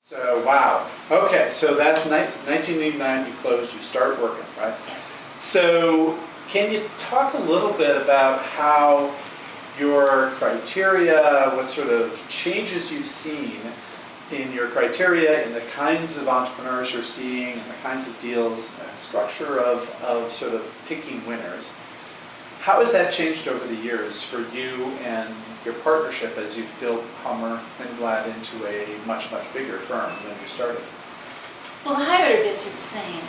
So, wow. Okay, so that's 1989, you closed, you start working, right? So, can you talk a little bit about how your criteria, what sort of changes you've seen in your criteria, in the kinds of entrepreneurs you're seeing, and the kinds of deals, and the structure of sort of picking winners. How has that changed over the years for you and your partnership as you've built Ann Winblad into a much, much bigger firm than you started? Well, the high order bids are the same.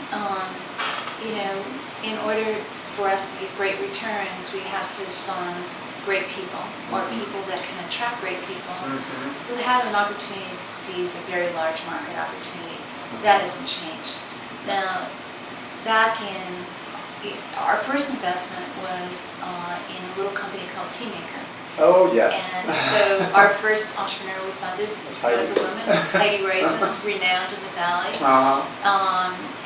In order for us to get great returns, we have to fund great people, or people that can attract great people who have an opportunity to seize a very large market opportunity. That hasn't changed. Now, back in our first investment was in a little company called Teammaker. Oh, yes. And so our first entrepreneur we funded was a woman, was Heidi Raisin, renowned in the Valley.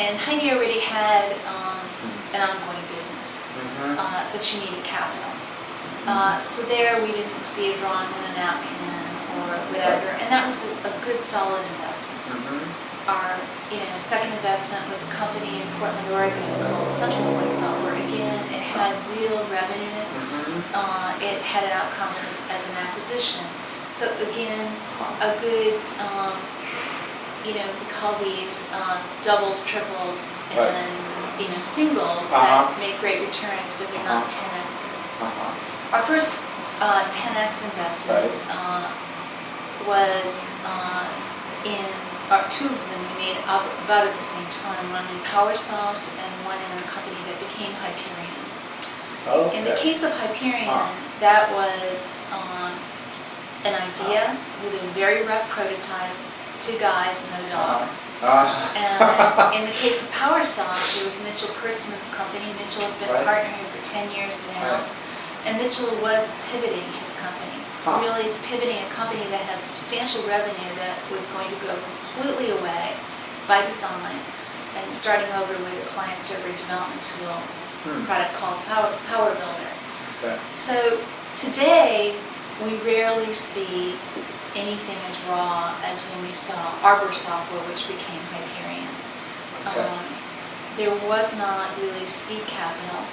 And Heidi already had an ongoing business, but she needed capital. So there we didn't see a drawing on a napkin or whatever, and that was a good, solid investment. Our second investment was a company in Portland, Oregon called Central Point Software. Again, it had real revenue. It had an outcome as an acquisition. So again, a good, we call these doubles, triples, and singles that make great returns, but they're not 10Xs. Our first 10X investment was in, two of them we made about at the same time, one in PowerSoft and one in a company that became Hyperion. Okay. In the case of Hyperion, that was an idea with a very rough prototype, 2 guys, no dog. And in the case of PowerSoft, it was Mitchell Kurtzman's company. Mitchell has been a partner here for 10 years now. And Mitchell was pivoting his company, really pivoting a company that had substantial revenue that was going to go completely away by design and starting over with a client-server development tool, product called Power Builder. So today, we rarely see anything as raw as when we saw Arbor Software, which became Hyperion. There was not really seed capital.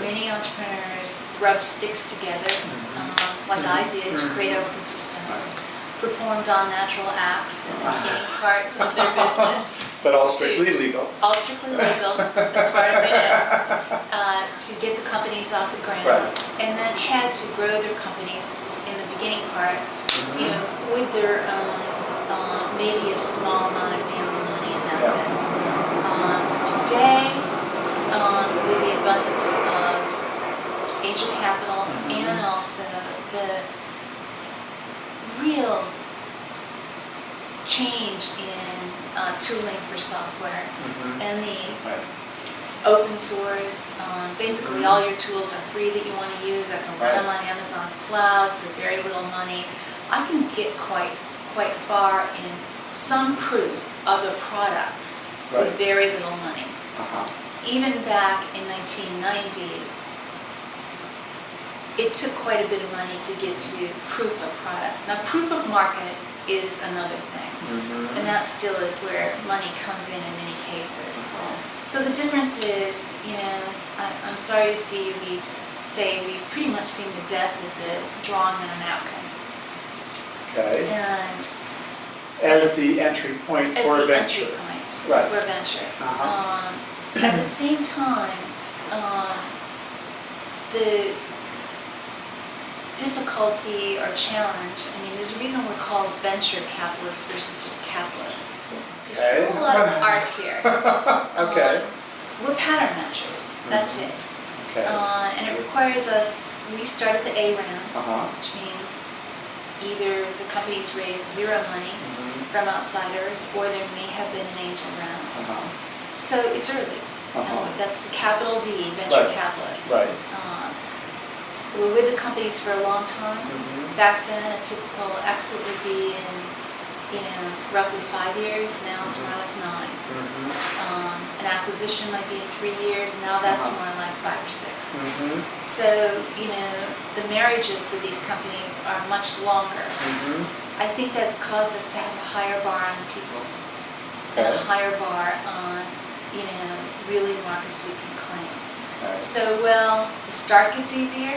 Many entrepreneurs rub sticks together, like I did, to create open systems, performed on natural acts in the beginning parts of their business. But all strictly legal. All strictly legal, as far as they know, to get the companies off the ground, and then had to grow their companies in the beginning part, with their maybe a small amount of family money, and that's it. Today, with the abundance of angel capital and also the real change in tooling for software and the open source, basically all your tools are free that you want to use. I can run them on Amazon's cloud for very little money. I can get quite far in some proof of a product with very little money. Even back in 1990, it took quite a bit of money to get to proof of product. Now, proof of market is another thing, and that still is where money comes in many cases. So the difference is, I'm sorry to see we say we've pretty much seen the death of the drawing on a napkin. Okay. And as the entry point for a venture. For a venture. At the same time, the difficulty or challenge, there's a reason we're called venture capitalists versus just capitalists. There's still a lot of art here. We're pattern matchers, that's it. And it requires us, we start at the A round, which means either the company's raised zero money from outsiders, or there may have been an angel round. So it's early. That's the capital V, venture capitalists. We're with the companies for a long time. Back then, a typical exit would be in roughly 5 years, now it's more like 9. An acquisition might be in 3 years, now that's more like 5 or 6. So, the marriages with these companies are much longer. I think that's caused us to have a higher bar on people and a higher bar on, really markets we can claim. So, the start gets easier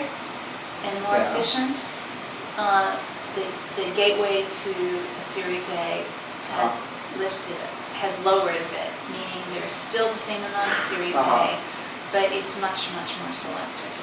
and more efficient. The gateway to a Series A has lowered a bit, meaning there's still the same amount of Series A, but it's much, much more selective.